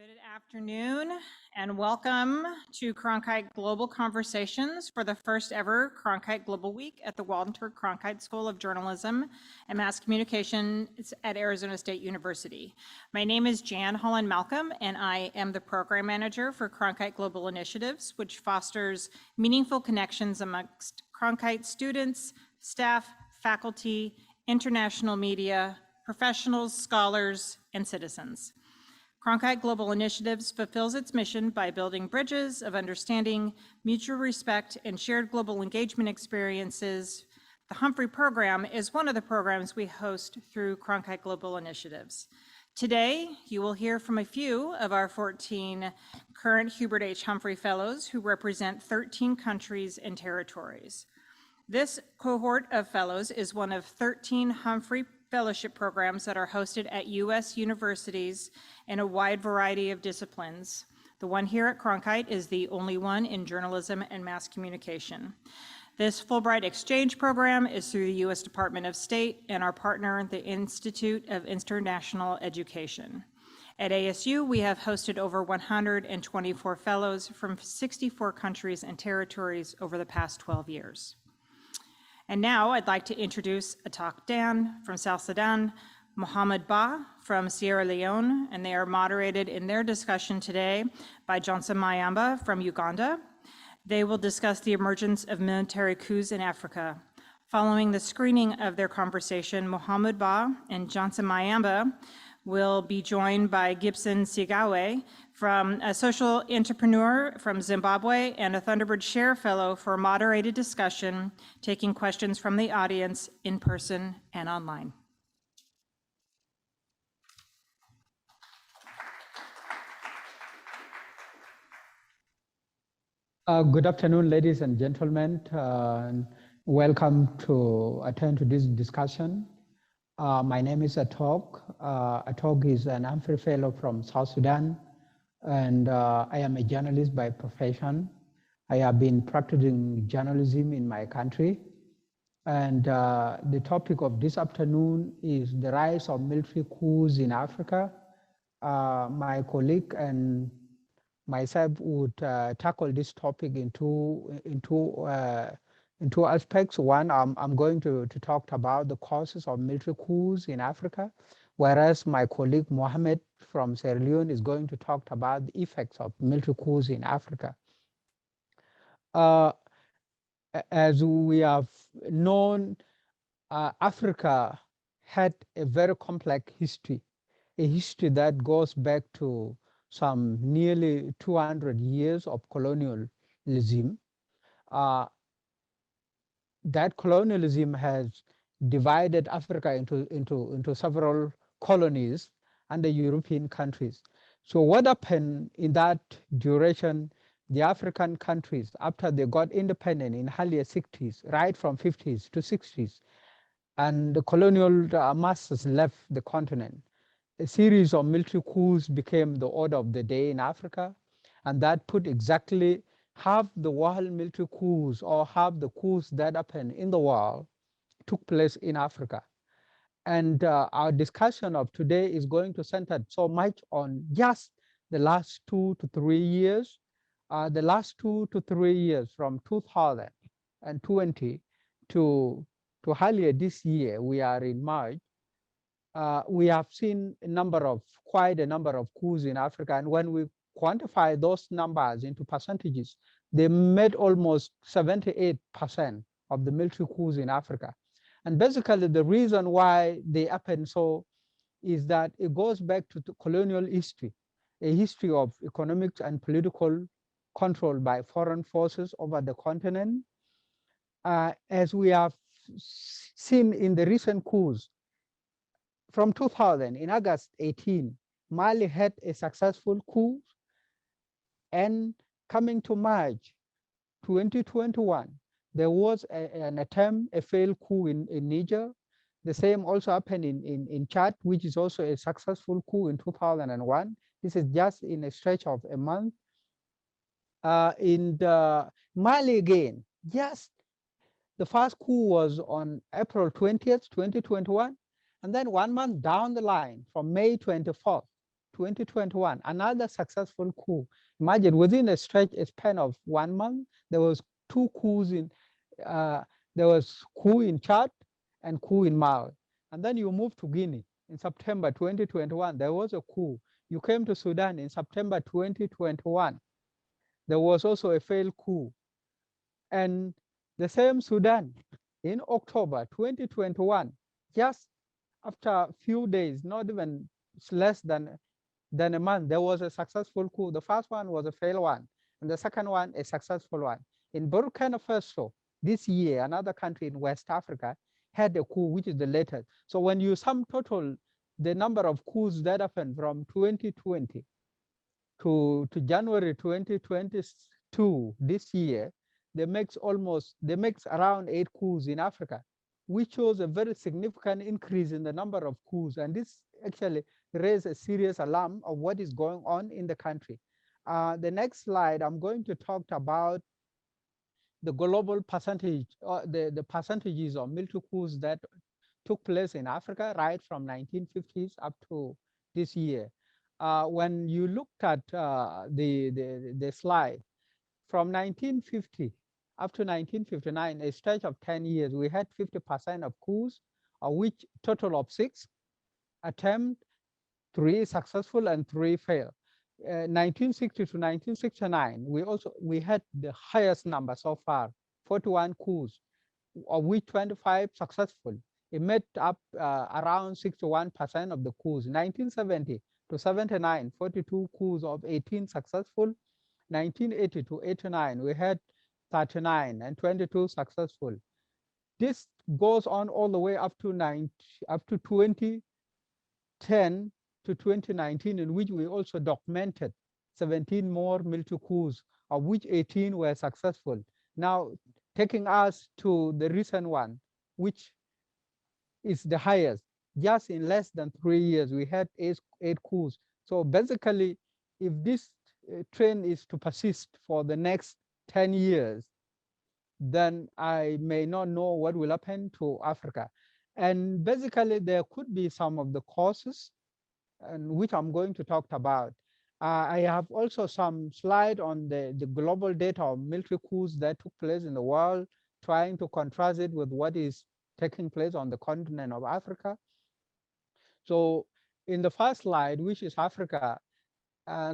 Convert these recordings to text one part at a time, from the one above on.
Good afternoon and welcome to Cronkite Global Conversations for the first ever Cronkite Global Week at the Walter Cronkite School of Journalism and Mass Communication at Arizona State University. My name is Jan Holland Malcolm and I am the program manager for Cronkite Global Initiatives, which fosters meaningful connections amongst Cronkite students, staff, faculty, international media, professionals, scholars, and citizens. Cronkite Global Initiatives fulfills its mission by building bridges of understanding, mutual respect, and shared global engagement experiences. The Humphrey Program is one of the programs we host through Cronkite Global Initiatives. Today, you will hear from a few of our 14 current Hubert H. Humphrey Fellows who represent 13 countries and territories. This cohort of fellows is one of 13 Humphrey Fellowship programs that are hosted at U.S. universities in a wide variety of disciplines. The one here at Cronkite is the only one in journalism and mass communication. This Fulbright Exchange program is through the U.S. Department of State and our partner, the Institute of International Education. At ASU, we have hosted over 124 fellows from 64 countries and territories over the past 12 years. And now I'd like to introduce Atak Dan from South Sudan, Mohammed Ba from Sierra Leone, and they are moderated in their discussion today by Johnson Mayamba from Uganda. They will discuss the emergence of military coups in Africa. Following the screening of their conversation, Mohammed Ba and Johnson Mayamba will be joined by Gibson Sigawe, from a social entrepreneur from Zimbabwe and a Thunderbird Share Fellow for a moderated discussion, taking questions from the audience in person and online. Good afternoon, ladies and gentlemen. Welcome to attend to this discussion. My name is Atok. Atok is an Humphrey Fellow from South Sudan, and I am a journalist by profession. I have been practicing journalism in my country, and the topic of this afternoon is the rise of military coups in Africa. My colleague and myself would tackle this topic in two aspects. One, I'm going to talk about the causes of military coups in Africa, whereas my colleague Mohammed from Sierra Leone is going to talk about the effects of military coups in Africa. As we have known, Africa had a very complex history, a history that goes back to some nearly 200 years of colonialism. That colonialism has divided Africa into several colonies under European countries. So what happened in that duration, the African countries, after they got independent in earlier 60s, right from 50s to 60s, and the colonial masters left the continent, a series of military coups became the order of the day in Africa, and that put exactly half the world military coups, or half the coups that happened in the world, took place in Africa. And our discussion of today is going to center so much on just the last 2 to 3 years. The last 2 to 3 years, from 2020 to earlier this year, we are in March, we have seen quite a number of coups in Africa. And when we quantify those numbers into percentages, they made almost 78% of the military coups in Africa. And basically the reason why they happen so is that it goes back to colonial history, a history of economic and political control by foreign forces over the continent. As we have seen in the recent coups, from 2000, in August 18, Mali had a successful coup, and coming to March 2021, there was an attempt, a failed coup in Niger. The same also happened in Chad, which is also a successful coup in 2001. This is just in a stretch of a month. In Mali again, yes, the first coup was on April 20th, 2021. And then 1 month down the line, from May 24th, 2021, another successful coup. Imagine within a span of 1 month, there was two coups there was coup in Chad and coup in Mali. And then you move to Guinea in September 2021, there was a coup. You came to Sudan in September 2021. There was also a failed coup. And the same Sudan in October 2021, just after a few days, not even less than a month, there was a successful coup. The first one was a failed one, and the second one a successful one. In Burkina Faso, this year, another country in West Africa had a coup, which is the latest. So when you sum total the number of coups that happened from 2020 to January 2022, this year, they makes around 8 coups in Africa, which shows a very significant increase in the number of coups. And this actually raised a serious alarm of what is going on in the country. The next slide, I'm going to talk about the global percentage, the percentages of military coups that took place in Africa right from 1950s up to this year. When you looked at the slide, from 1950 up to 1959, a stretch of 10 years, we had 50% of coups, of which total of 6 attempts, 3 successful and 3 failed. 1960 to 1969, we had the highest number so far, 41 coups, of which 25 successful. It made up around 61% of the coups. 1970 to 79, 42 coups of 18 successful. 1980 to 89, we had 39 and 22 successful. This goes on all the way up to 2010 to 2019, in which we also documented 17 more military coups, of which 18 were successful. Now, taking us to the recent one, which is the highest. Just in less than 3 years, we had 8 coups. So basically, if this trend is to persist for the next 10 years, then I may not know what will happen to Africa. And basically, there could be some of the causes, and which I'm going to talk about. I have also some slide on the global data of military coups that took place in the world, trying to contrast it with what is taking place on the continent of Africa. So in the first slide, which is Africa,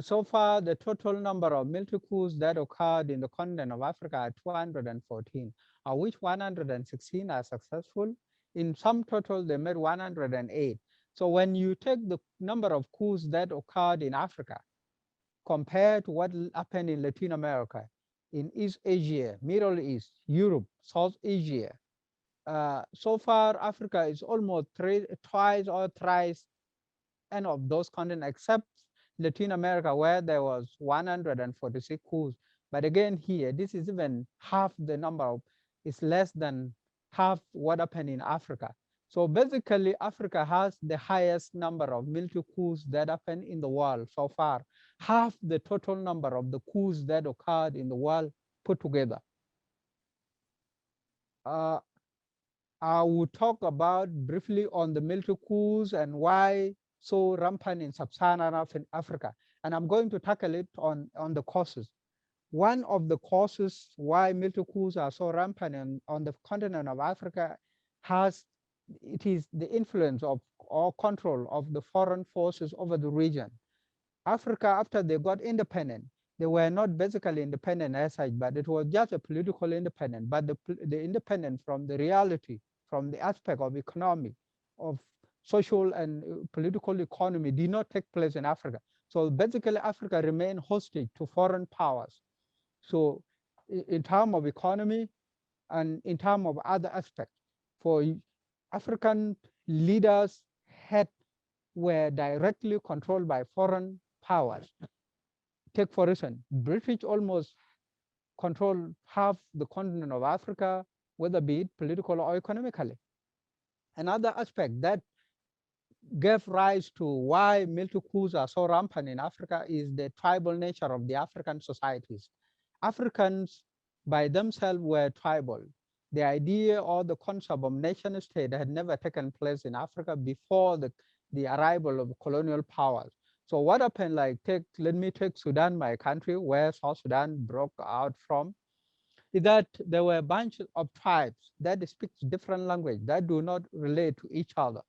so far the total number of military coups that occurred in the continent of Africa are 214, of which 116 are successful. In sum total, they made 108. So when you take the number of coups that occurred in Africa, compared to what happened in Latin America, in East Asia, Middle East, Europe, South Asia, so far Africa is almost twice or thrice any of those continents, except Latin America, where there was 146 coups. But again here, this is even half the number of, it's less than half what happened in Africa. So basically, Africa has the highest number of military coups that happened in the world so far, half the total number of the coups that occurred in the world put together. I will talk about briefly on the military coups and why so rampant in sub-Saharan Africa. And I'm going to tackle it on the causes. One of the causes why military coups are so rampant on the continent of Africa it is the influence of or control of the foreign forces over the region. Africa, after they got independent, they were not basically independent as such, but it was just a political independence, but the independence from the reality, from the aspect of economy, of social and political economy did not take place in Africa. So basically Africa remained hostage to foreign powers. So in terms of economy and in terms of other aspects, for African leaders were directly controlled by foreign powers. Take for instance, British almost control half the continent of Africa, whether be it political or economically. Another aspect that gave rise to why military coups are so rampant in Africa is the tribal nature of the African societies. Africans by themselves were tribal. The idea or the concept of nation state had never taken place in Africa before the arrival of colonial powers. So what happened, like, let me take Sudan, my country, where South Sudan broke out from, is that there were a bunch of tribes that speak different language that do not relate to each other.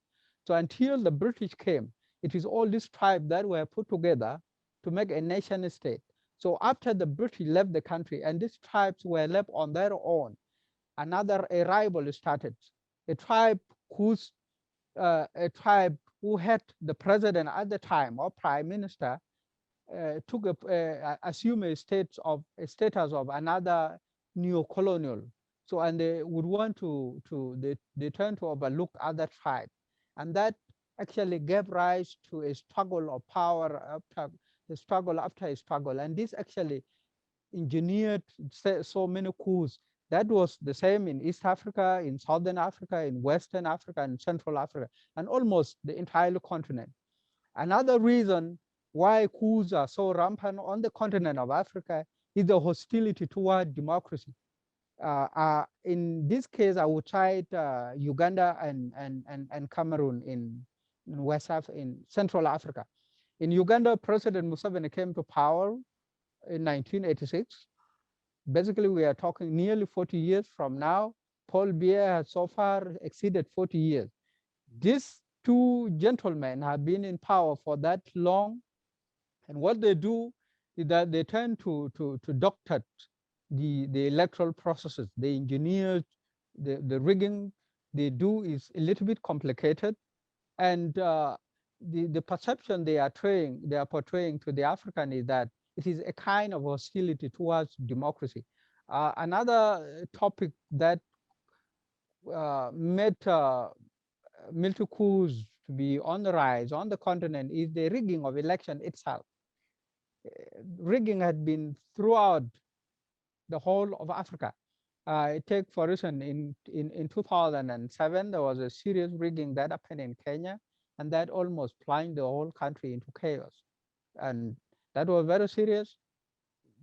So until the British came, it is all these tribes that were put together to make a nation state. So after the British left the country and these tribes were left on their own, another rival started. A tribe a tribe who had the president at the time or prime minister assume a status of another neo-colonial. So, and they would want they turn to overlook other tribes. And that actually gave rise to a struggle of power after a struggle after a struggle. And this actually engineered so many coups. That was the same in East Africa, in Southern Africa, in Western Africa, and Central Africa, and almost the entire continent. Another reason why coups are so rampant on the continent of Africa is the hostility toward democracy. In this case, I would cite Uganda and Cameroon in Central Africa. In Uganda, President Museveni came to power in 1986. Basically, we are talking nearly 40 years from now. Paul Biya has so far exceeded 40 years. These two gentlemen have been in power for that long. And what they do is that they tend to doctor the electoral processes. They engineer the rigging they do is a little bit complicated. And the perception they are portraying to the African is that it is a kind of hostility towards democracy. Another topic that made military coups to be on the rise on the continent is the rigging of election itself. Rigging had been throughout the whole of Africa. Take, for instance, in 2007, there was a serious rigging that happened in Kenya, and that almost plunged the whole country into chaos. And that was very serious.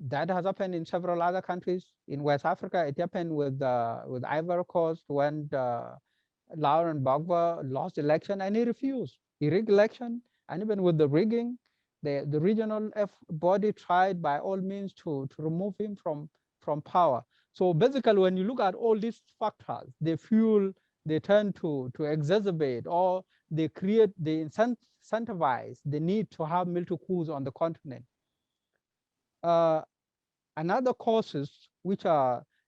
That has happened in several other countries. In West Africa, it happened with Ivory Coast when Laurent Gbagbo lost election and he refused. He rigged election, and even with the rigging, the regional body tried by all means to remove him from power. So basically, when you look at all these factors, they tend to exacerbate, or they incentivize the need to have military coups on the continent. Another causes which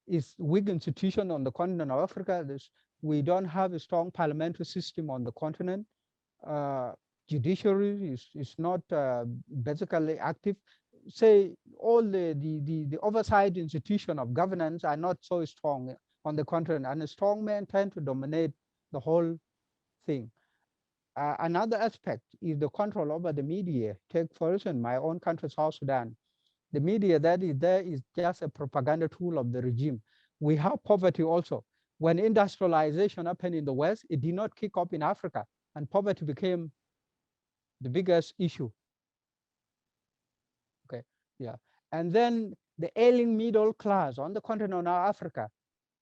is weak institution on the continent of Africa. We don't have a strong parliamentary system on the continent. Judiciary is not basically active. Say all the oversight institution of governance are not so strong on the continent, and the strong men tend to dominate the whole thing. Another aspect is the control over the media. Take, for instance, my own country, South Sudan. The media that is there is just a propaganda tool of the regime. We have poverty also. When industrialization happened in the West, it did not kick up in Africa, and poverty became the biggest issue. Okay, yeah. And then the ailing middle class on the continent of Africa.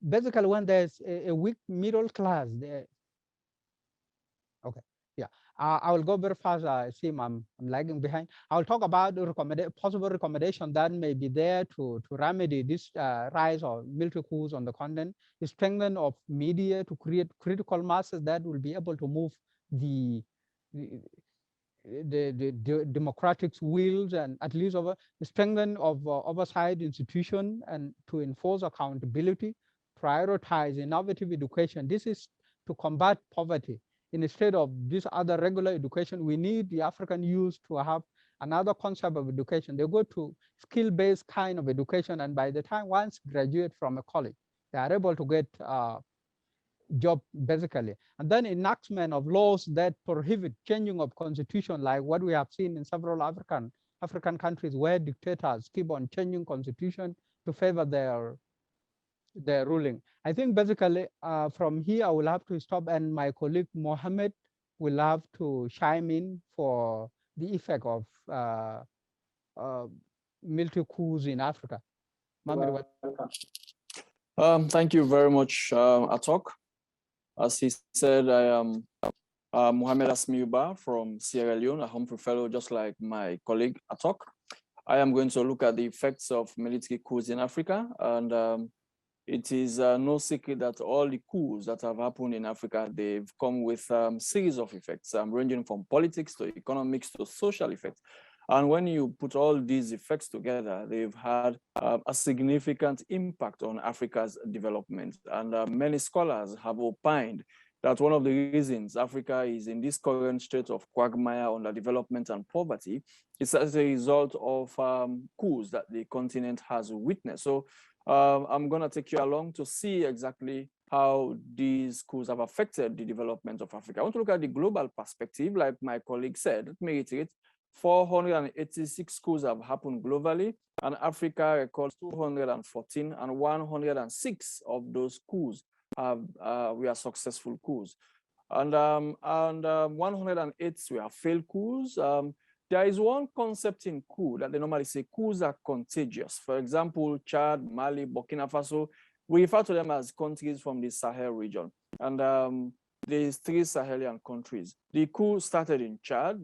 Basically, when there's a weak middle class, okay, yeah. I will go very fast. I see I'm lagging behind. I'll talk about the possible recommendation that may be there to remedy this rise of military coups on the continent. The strengthening of media to create critical masses that will be able to move the democratic wills, and at least over the strengthening of oversight institution and to enforce accountability, prioritize innovative education. This is to combat poverty. Instead of this other regular education, we need the African youth to have another concept of education. They go to skill-based kind of education, and by the time once graduate from a college, they are able to get job basically. And then enactment of laws that prohibit changing of constitution, like what we have seen in several African countries where dictators keep on changing constitution to favor their ruling. I think basically from here I will have to stop, and my colleague Mohammed will have to chime in for the effect of military coups in Africa. Mohammed, thank you very much, Atok. As he said, Mohamed Asmiuba from Sierra Leone, a Humphrey Fellow, just like my colleague Atok. I am going to look at the effects of military coups in Africa, and it is no secret that all the coups that have happened in Africa, they've come with series of effects, ranging from politics to economics to social effects. And when you put all these effects together, they've had a significant impact on Africa's development. And many scholars have opined that one of the reasons Africa is in this current state of quagmire, underdevelopment, and poverty is as a result of coups that the continent has witnessed. So I'm going to take you along to see exactly how these coups have affected the development of Africa. I want to look at the global perspective, like my colleague said. Let me reiterate. 486 coups have happened globally, and Africa records 214, and 106 of those coups were successful coups. And 108 were failed coups. There is one concept in coup that they normally say coups are contagious. For example, Chad, Mali, Burkina Faso, we refer to them as countries from the Sahel region. And there's 3 Sahelian countries. The coup started in Chad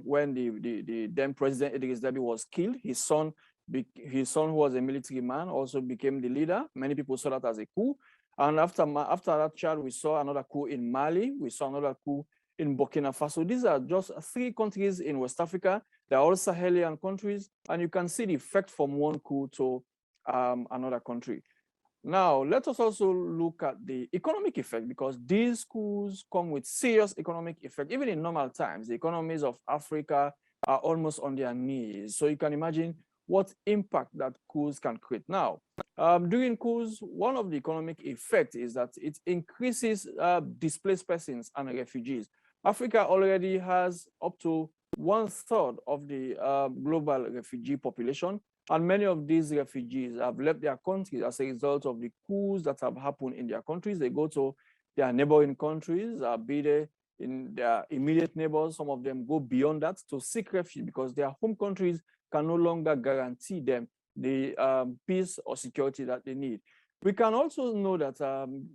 when the then President Idriss Deby was killed. His son, who was a military man, also became the leader. Many people saw that as a coup. And after that Chad, we saw another coup in Mali. We saw another coup in Burkina Faso. These are just 3 countries in West Africa. They're all Sahelian countries, and you can see the effect from one coup to another country. Now, let us also look at the economic effect, because these coups come with serious economic effect. Even in normal times, the economies of Africa are almost on their knees. So you can imagine what impact that coups can create. Now, during coups, one of the economic effects is that it increases displaced persons and refugees. Africa already has up to 1/3 of the global refugee population, and many of these refugees have left their countries as a result of the coups that have happened in their countries. They go to their neighboring countries, be they in their immediate neighbors. Some of them go beyond that to seek refuge because their home countries can no longer guarantee them the peace or security that they need. We can also know that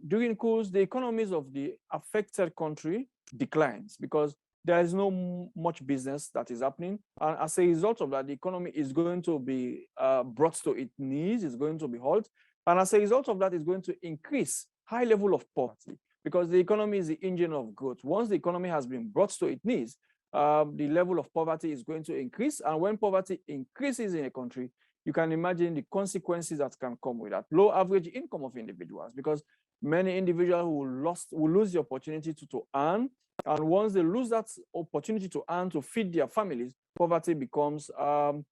during coups, the economies of the affected country declines because there is no much business that is happening. And as a result of that, the economy is going to be brought to its knees, it's going to be halted. And as a result of that, it's going to increase high level of poverty because the economy is the engine of growth. Once the economy has been brought to its knees, the level of poverty is going to increase. And when poverty increases in a country, you can imagine the consequences that can come with that. Low average income of individuals, because many individuals will lose the opportunity to earn. And once they lose that opportunity to earn to feed their families, poverty becomes a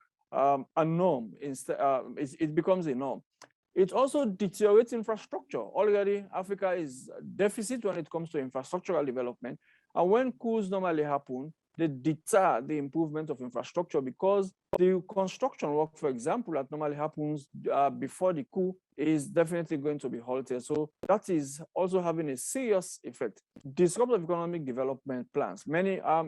norm. It becomes a norm. It also deteriorates infrastructure. Already, Africa is deficit when it comes to infrastructural development. And when coups normally happen, they deter the improvement of infrastructure because the construction work, for example, that normally happens before the coup is definitely going to be halted. So that is also having a serious effect. Disruptive economic development plans.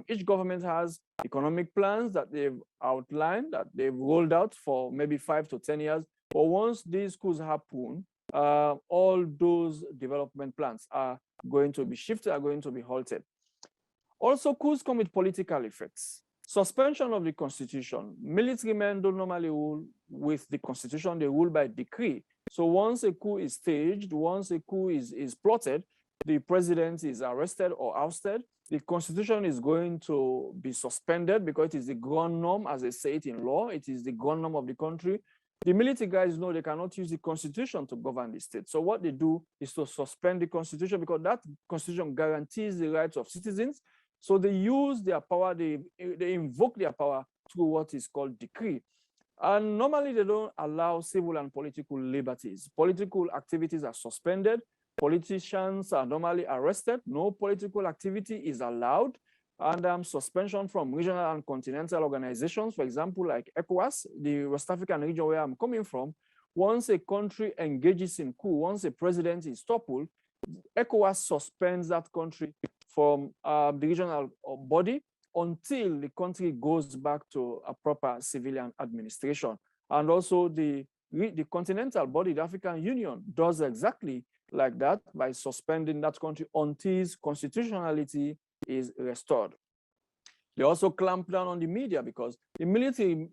Each government has economic plans that they've outlined, that they've rolled out for maybe 5 to 10 years. But once these coups happen, all those development plans are going to be shifted, are going to be halted. Also, coups come with political effects. Suspension of the constitution. Military men don't normally rule with the constitution, they rule by decree. So once a coup is staged, once a coup is plotted, the president is arrested or ousted, the constitution is going to be suspended because it is the ground norm, as they say it in law, it is the ground norm of the country. The military guys know they cannot use the constitution to govern the state. So what they do is to suspend the constitution because that constitution guarantees the rights of citizens. So they use their power, they invoke their power through what is called decree. And normally they don't allow civil and political liberties. Political activities are suspended. Politicians are normally arrested. No political activity is allowed. And suspension from regional and continental organizations, for example, like ECOWAS, the West African region where I'm coming from. Once a country engages in coup, once a president is toppled, ECOWAS suspends that country from the regional body until the country goes back to a proper civilian administration. And also the continental body, the African Union, does exactly like that by suspending that country until its constitutionality is restored. They also clamp down on the media because the military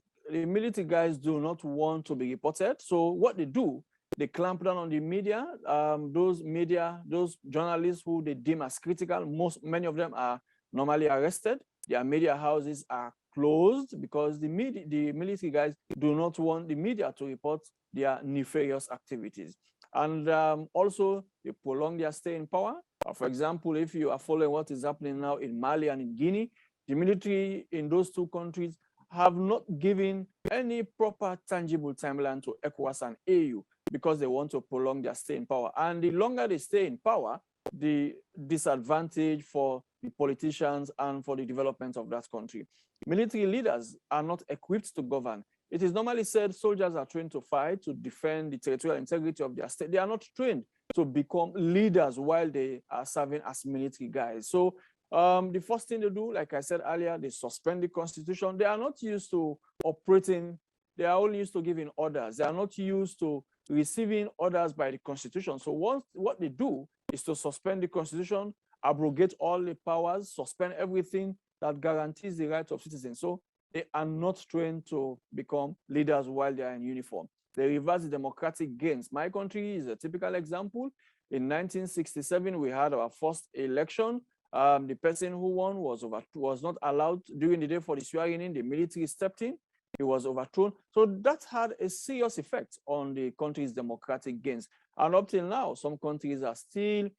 guys do not want to be reported. So what they do, they clamp down on the media. Those journalists who they deem as critical, many of them are normally arrested. Their media houses are closed because the military guys do not want the media to report their nefarious activities. And also, they prolong their stay in power. For example, if you are following what is happening now in Mali and in Guinea, the military in those two countries have not given any proper tangible timeline to ECOWAS and AU because they want to prolong their stay in power. And the longer they stay in power, the disadvantage for the politicians and for the development of that country. Military leaders are not equipped to govern. It is normally said soldiers are trained to fight, to defend the territorial integrity of their state. They are not trained to become leaders while they are serving as military guys. So the first thing they do, like I said earlier, they suspend the constitution. They are not used to operating. They are only used to giving orders. They are not used to receiving orders by the constitution. So what they do is to suspend the constitution, abrogate all the powers, suspend everything that guarantees the rights of citizens. So they are not trained to become leaders while they are in uniform. They reverse the democratic gains. My country is a typical example. In 1967, we had our first election. The person who won was not allowed during the day for the swearing in. The military stepped in. He was overthrown. So that had a serious effect on the country's democratic gains. And up till now, some countries are still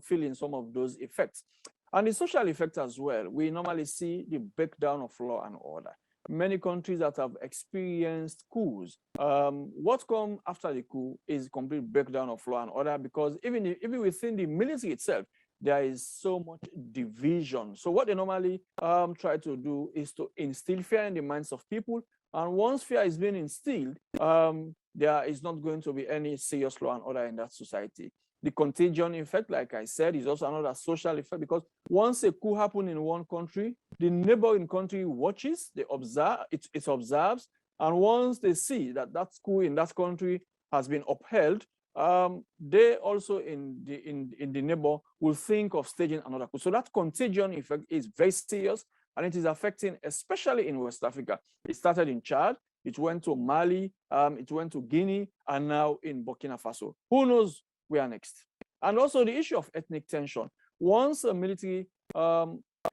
feeling some of those effects. And the social effect as well, we normally see the breakdown of law and order. Many countries that have experienced coups, what comes after the coup is complete breakdown of law and order, because even within the military itself, there is so much division. So what they normally try to do is to instill fear in the minds of people. And once fear is being instilled, there is not going to be any serious law and order in that society. The contagion effect, like I said, is also another social effect, because once a coup happens in one country, the neighboring country watches, they observe, it observes, and once they see that that coup in that country has been upheld, they also in the neighbor will think of staging another coup. So that contagion effect is very serious, and it is affecting, especially in West Africa. It started in Chad, it went to Mali, it went to Guinea, and now in Burkina Faso. Who knows where next? And also the issue of ethnic tension. Once a military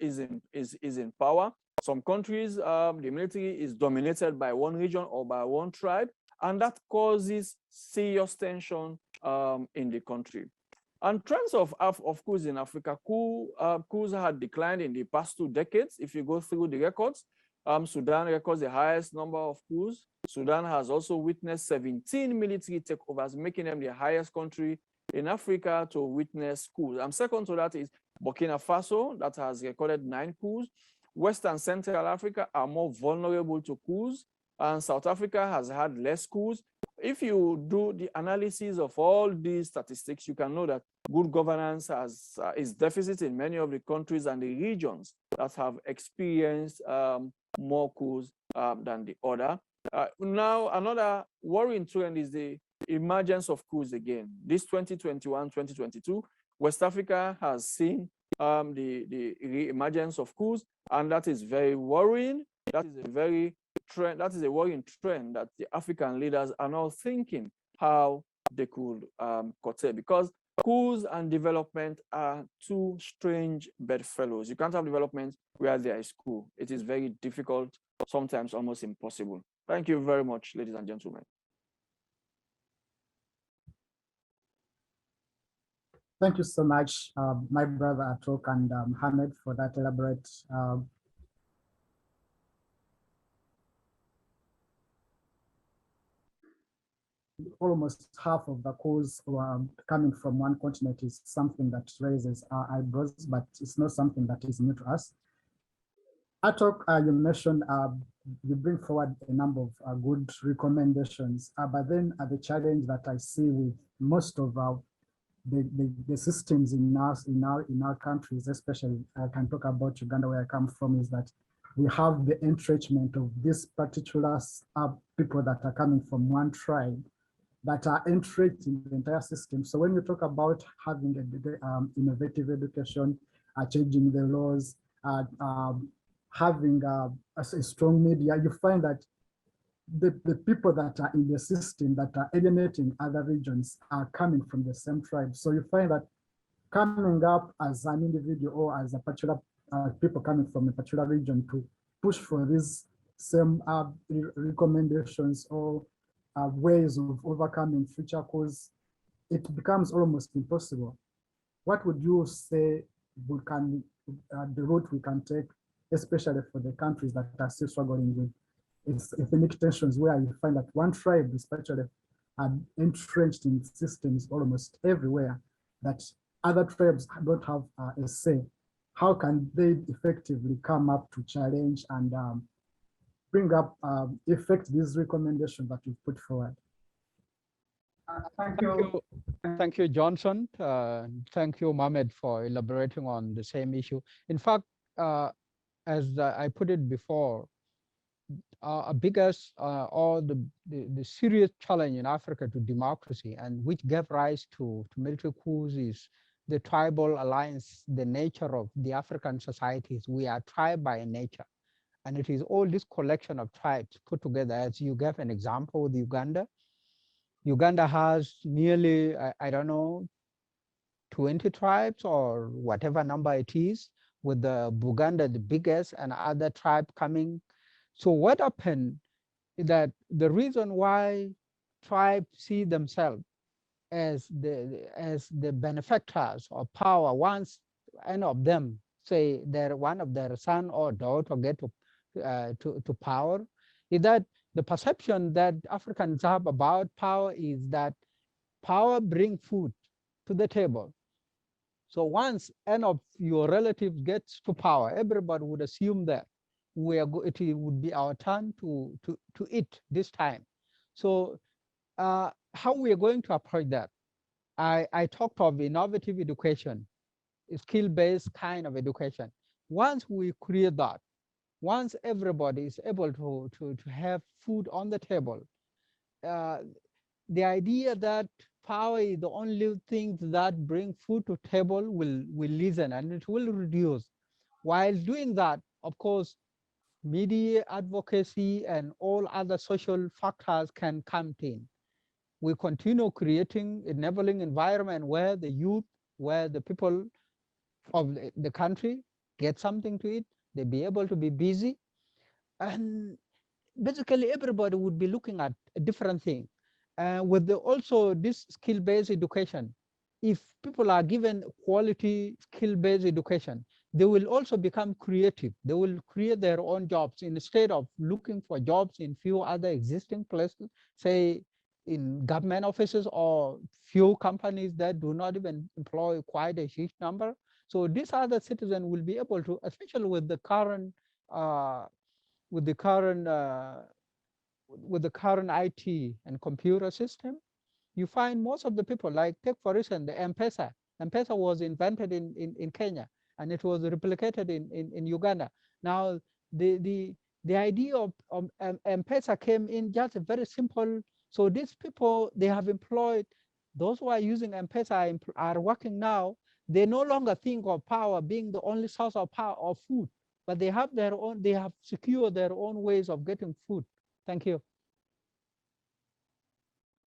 is in power, some countries, the military is dominated by one region or by one tribe, and that causes serious tension in the country. And trends of coups in Africa, coups had declined in the past 2 decades. If you go through the records, Sudan records the highest number of coups. Sudan has also witnessed 17 military takeovers, making them the highest country in Africa to witness coups. Second to that is Burkina Faso, that has recorded 9 coups. West and Central Africa are more vulnerable to coups, and South Africa has had less coups. If you do the analysis of all these statistics, you can know that good governance is deficit in many of the countries and the regions that have experienced more coups than the other. Now, another worrying trend is the emergence of coups again. This 2021-2022, West Africa has seen the re-emergence of coups, and that is very worrying. That is a worrying trend that the African leaders are now thinking how they could curtail, because coups and development are two strange bedfellows. You can't have development where there is coup. It is very difficult, sometimes almost impossible. Thank you very much, ladies and gentlemen. Thank you so much, my brother Atok and Hamed, for that elaborate almost half of the coups coming from one continent is something that raises our eyebrows, but it's not something that is new to us. Atok, you mentioned you bring forward a number of good recommendations, but then the challenge that I see with most of the systems in our countries, especially I can talk about Uganda, where I come from, is that we have the entrenchment of these particular people that are coming from one tribe that are entrenched in the entire system. So when you talk about having a innovative education, changing the laws, having a strong media, you find that the people that are in the system that are alienating other regions are coming from the same tribe. So you find that coming up as an individual or as a particular people coming from a particular region to push for these same recommendations or ways of overcoming future cause, it becomes almost impossible. What would you say we can, the route we can take, especially for the countries that are still struggling with ethnic tensions, where you find that one tribe is actually entrenched in systems almost everywhere that other tribes don't have a say? How can they effectively come up to challenge and bring up, effect these recommendations that you've put forward? Thank you, Johnson. Thank you, Mohamed, for elaborating on the same issue. In fact, as I put it before, our biggest or the serious challenge in Africa to democracy, and which gave rise to military coups, is the tribal alliance, the nature of the African societies. We are tribe by nature, and it is all this collection of tribes put together. As you gave an example with Uganda. Uganda has nearly, I don't know, 20 tribes or whatever number it is, with the Buganda the biggest and other tribe coming. So what happened is that the reason why tribes see themselves as the benefactors of power, once any of them say that one of their son or daughter get to power, is that the perception that Africans have about power is that power brings food to the table. So once any of your relatives gets to power, everybody would assume that it would be our turn to eat this time. So how we are going to approach that? I talked of innovative education, skill-based kind of education. Once we create that, once everybody is able to have food on the table, the idea that power is the only thing that bring food to table will listen, and it will reduce. While doing that, of course, media advocacy and all other social factors can come in. We continue creating enabling environment where the youth, where the people of the country get something to eat, they be able to be busy. And basically everybody would be looking at a different thing. With also this skill-based education, if people are given quality skill-based education, they will also become creative. They will create their own jobs instead of looking for jobs in few other existing places, say in government offices or few companies that do not even employ quite a huge number. So these other citizens will be able to, especially with the current IT and computer system, you find most of the people, like take for instance the M-Pesa. M-Pesa was invented in Kenya, and it was replicated in Uganda. Now the idea of M-Pesa came in just a very simple. So these people, they have employed, those who are using M-Pesa are working now. They no longer think of power being the only source of power of food, but they have their own, they have secured their own ways of getting food. Thank you.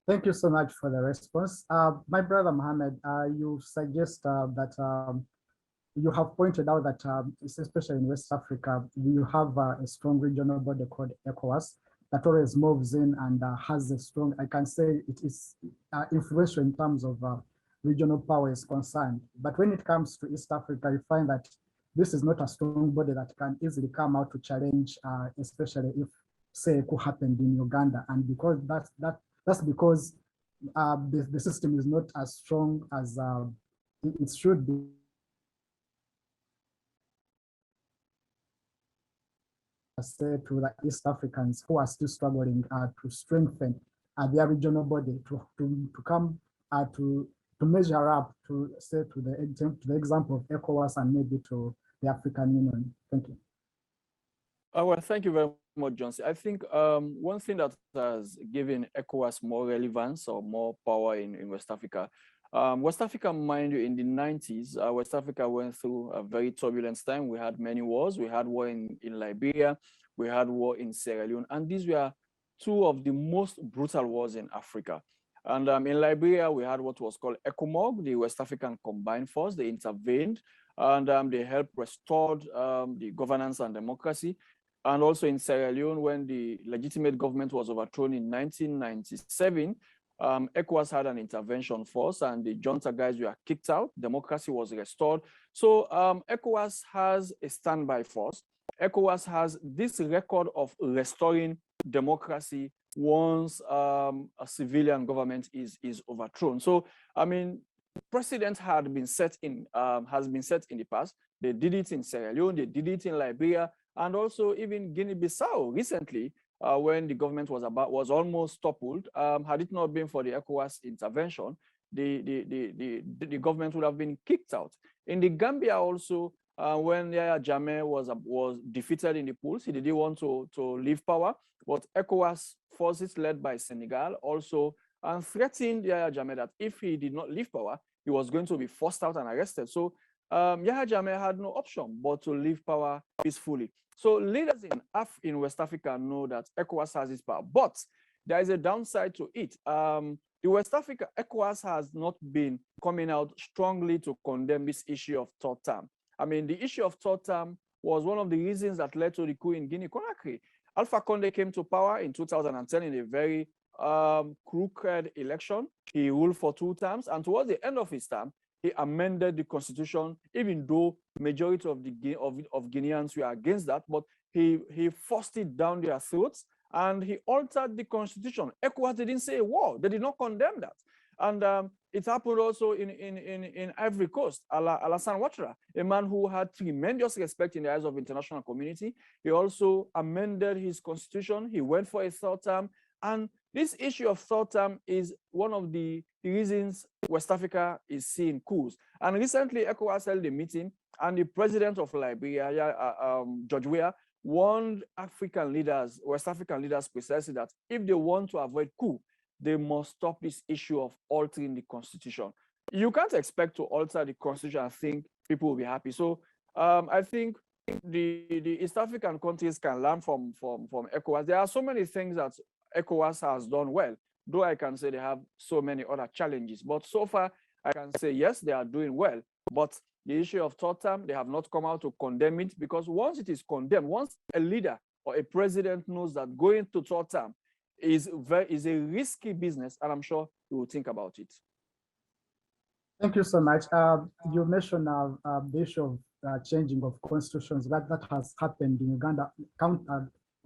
Thank you so much for the response. My brother Mohammed, you suggest that you have pointed out that especially in West Africa, you have a strong regional body called ECOWAS that always moves in and has a strong, I can say it is influential in terms of regional power is concerned. But when it comes to East Africa, you find that this is not a strong body that can easily come out to challenge, especially if, say, a coup happened in Uganda. And because that's because the system is not as strong as it should be. Say to the East Africans who are still struggling to strengthen their regional body to come to measure up to say to the example of ECOWAS and maybe to the African Union. Thank you. Well, thank you very much, Johnson. I think one thing that has given ECOWAS more relevance or more power in West Africa West Africa, mind you, in the 90s, West Africa went through a very turbulent time. We had many wars. We had war in Liberia. We had war in Sierra Leone. And these were two of the most brutal wars in Africa. And in Liberia, we had what was called ECOMOG, the West African Combined Force. They intervened and they helped restore the governance and democracy. And also in Sierra Leone, when the legitimate government was overthrown in 1997, ECOWAS had an intervention force and the junta guys were kicked out. Democracy was restored. So ECOWAS has a standby force. ECOWAS has this record of restoring democracy once a civilian government is overthrown. So, I mean, precedent has been set in the past. They did it in Sierra Leone, they did it in Liberia, and also even Guinea-Bissau recently, when the government was almost toppled. Had it not been for the ECOWAS intervention, the government would have been kicked out. In the Gambia also, when Yahya Jammeh was defeated in the polls, he didn't want to leave power, but ECOWAS forces led by Senegal also threatened Yahya Jammeh that if he did not leave power, he was going to be forced out and arrested. So Yahya Jammeh had no option but to leave power peacefully. So leaders in West Africa know that ECOWAS has its power, but there is a downside to it. The West Africa, ECOWAS has not been coming out strongly to condemn this issue of third term. I mean, the issue of third term was one of the reasons that led to the coup in Guinea-Conakry. Alpha Conde came to power in 2010 in a very crooked election. He ruled for 2 terms, and towards the end of his term, he amended the constitution, even though majority of Guineans were against that, but he forced it down their throats, and he altered the constitution. ECOWAS didn't say a word. They did not condemn that. And it happened also in Ivory Coast. Alassane Ouattara, a man who had tremendous respect in the eyes of the international community. He also amended his constitution. He went for a 3rd term. And this issue of 3rd term is one of the reasons West Africa is seeing coups. And recently, ECOWAS held a meeting, and the president of Liberia, George Weah, warned African leaders, West African leaders precisely, that if they want to avoid coup, they must stop this issue of altering the constitution. You can't expect to alter the constitution and think people will be happy. So I think the East African countries can learn from ECOWAS. There are so many things that ECOWAS has done well, though I can say they have so many other challenges. But so far, I can say, yes, they are doing well. But the issue of 3rd term, they have not come out to condemn it, because once it is condemned, once a leader or a president knows that going to 3rd term is a risky business, and I'm sure he will think about it. Thank you so much. You mentioned the issue of changing of constitutions. That has happened in Uganda.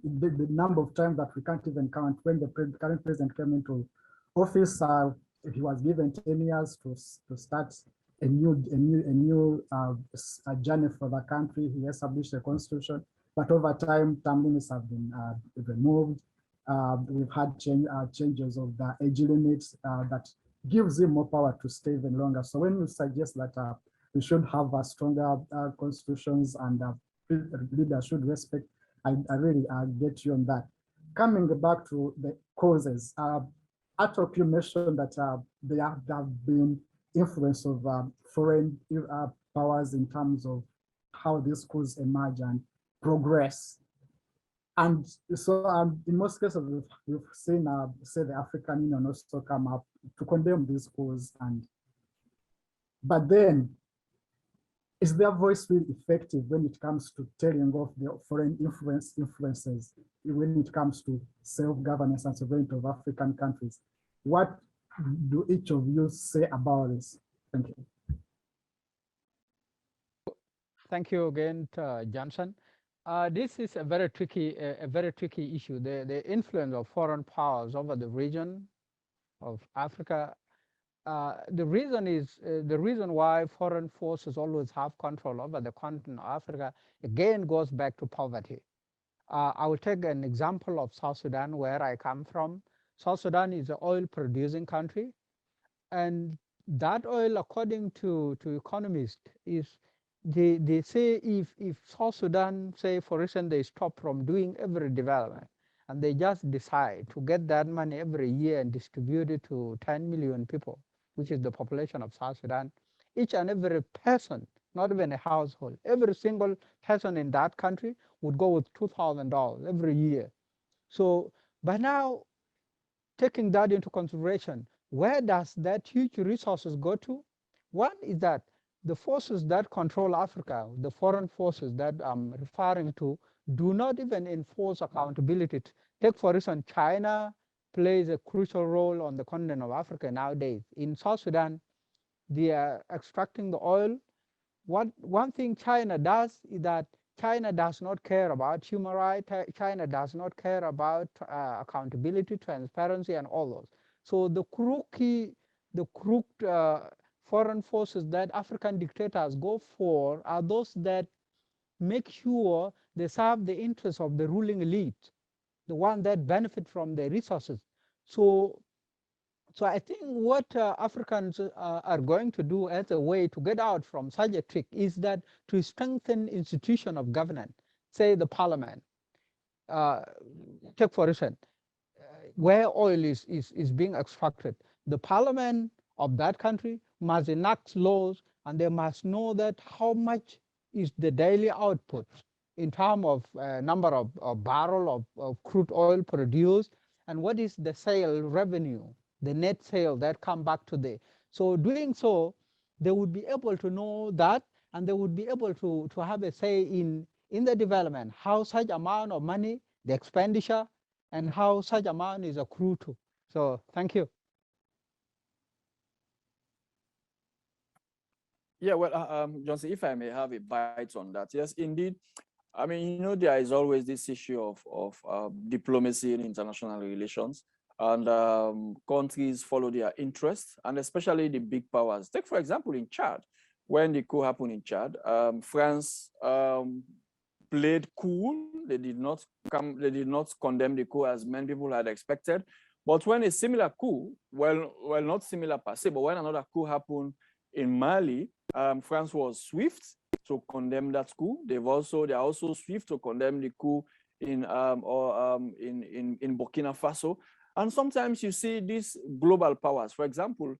The number of times that we can't even count. When the current president came into office, he was given 10 years to start a new journey for the country. He established a constitution, but over time, term limits have been removed. We've had changes of the age limits that gives him more power to stay even longer. So when you suggest that we should have stronger constitutions and leaders should respect, I really get you on that. Coming back to the causes, Atok, you mentioned that there have been influence of foreign powers in terms of how these coups emerge and progress. And so in most cases, we've seen, say, the African Union also come up to condemn these coups. But then, is their voice really effective when it comes to telling off the foreign influences, when it comes to self-governance and sovereignty of African countries? What do each of you say about this? Thank you. Thank you again, Johnson. This is a very tricky issue. The influence of foreign powers over the region of Africa. The reason why foreign forces always have control over the continent of Africa again goes back to poverty. I will take an example of South Sudan, where I come from. South Sudan is an oil-producing country, and that oil, according to economists, is they say if South Sudan, say for instance, they stop from doing every development, and they just decide to get that money every year and distribute it to 10 million people, which is the population of South Sudan, each and every person, not even a household, every single person in that country would go with $2,000 every year. So by now, taking that into consideration, where does that huge resources go to? One is that the forces that control Africa, the foreign forces that I'm referring to, do not even enforce accountability. Take, for instance, China plays a crucial role on the continent of Africa nowadays. In South Sudan, they are extracting the oil. One thing China does is that China does not care about human rights. China does not care about accountability, transparency, and all those. So the crooked foreign forces that African dictators go for are those that make sure they serve the interests of the ruling elite, the one that benefit from the resources. So I think what Africans are going to do as a way to get out from such a trick is that to strengthen institution of governance, say the parliament. Take for instance, where oil is being extracted, the parliament of that country must enact laws, and they must know that how much is the daily output in terms of number of barrel of crude oil produced, and what is the sale revenue, the net sale that come back to the. So doing so, they would be able to know that, and they would be able to have a say in the development, how such amount of money, the expenditure, and how such amount is accrued to. So thank you. Yeah, well, Johnson, if I may have a bite on that. Yes, indeed. I mean, you know, there is always this issue of diplomacy in international relations, and countries follow their interests, and especially the big powers. Take, for example, in Chad, when the coup happened in Chad, France played cool. They did not condemn the coup as many people had expected. But when a similar coup, well, not similar per se, but when another coup happened in Mali, France was swift to condemn that coup. They're also swift to condemn the coup in Burkina Faso. And sometimes you see these global powers. For example,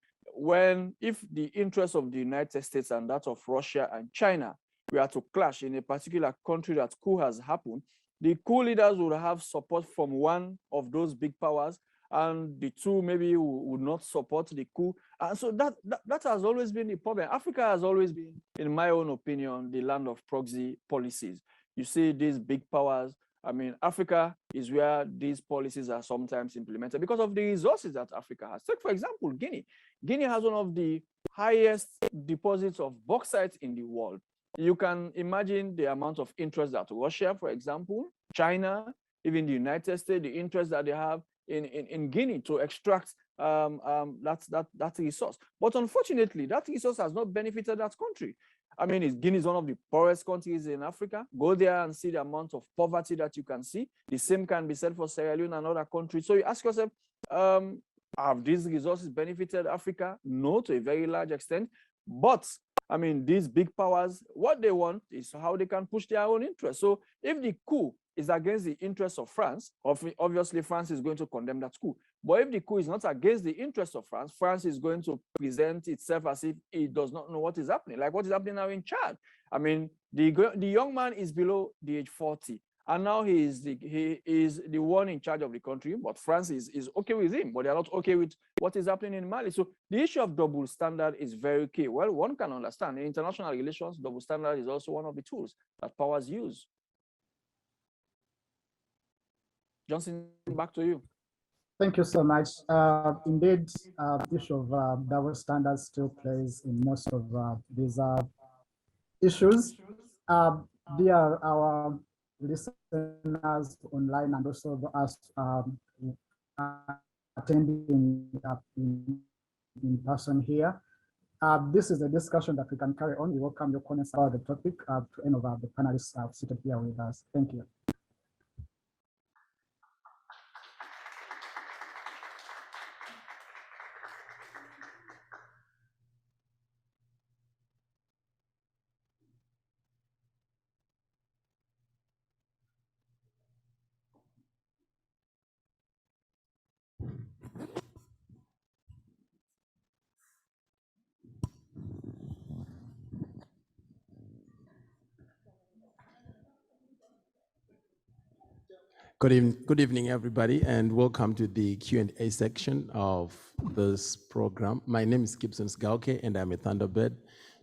if the interests of the United States and that of Russia and China were to clash in a particular country that coup has happened, the coup leaders would have support from one of those big powers, and the two maybe would not support the coup. And so that has always been the problem. Africa has always been, in my own opinion, the land of proxy policies. You see these big powers. I mean, Africa is where these policies are sometimes implemented because of the resources that Africa has. Take, for example, Guinea. Guinea has one of the highest deposits of bauxite in the world. You can imagine the amount of interest that Russia, for example, China, even the United States, the interest that they have in Guinea to extract that resource. But unfortunately, that resource has not benefited that country. I mean, Guinea is one of the poorest countries in Africa. Go there and see the amount of poverty that you can see. The same can be said for Sierra Leone and other countries. So you ask yourself, have these resources benefited Africa? No, to a very large extent. But I mean, these big powers, what they want is how they can push their own interests. So if the coup is against the interests of France, obviously France is going to condemn that coup. But if the coup is not against the interests of France, France is going to present itself as if it does not know what is happening, like what is happening now in Chad. I mean, the young man is below the age 40. And now he is the one in charge of the country, but France is okay with him, but they're not okay with what is happening in Mali. So the issue of double standard is very key. Well, one can understand in international relations, double standard is also one of the tools that powers use. Johnson, back to you. Thank you so much. Indeed, the issue of double standards still plays in most of these issues. Dear our listeners online and also us attending in person here, this is a discussion that we can carry on. We welcome your comments about the topic to any of the panelists seated here with us. Thank you. Good evening, everybody, and welcome to the Q&A section of this program. My name is Gibson Sgauke, and I'm a Thunderbird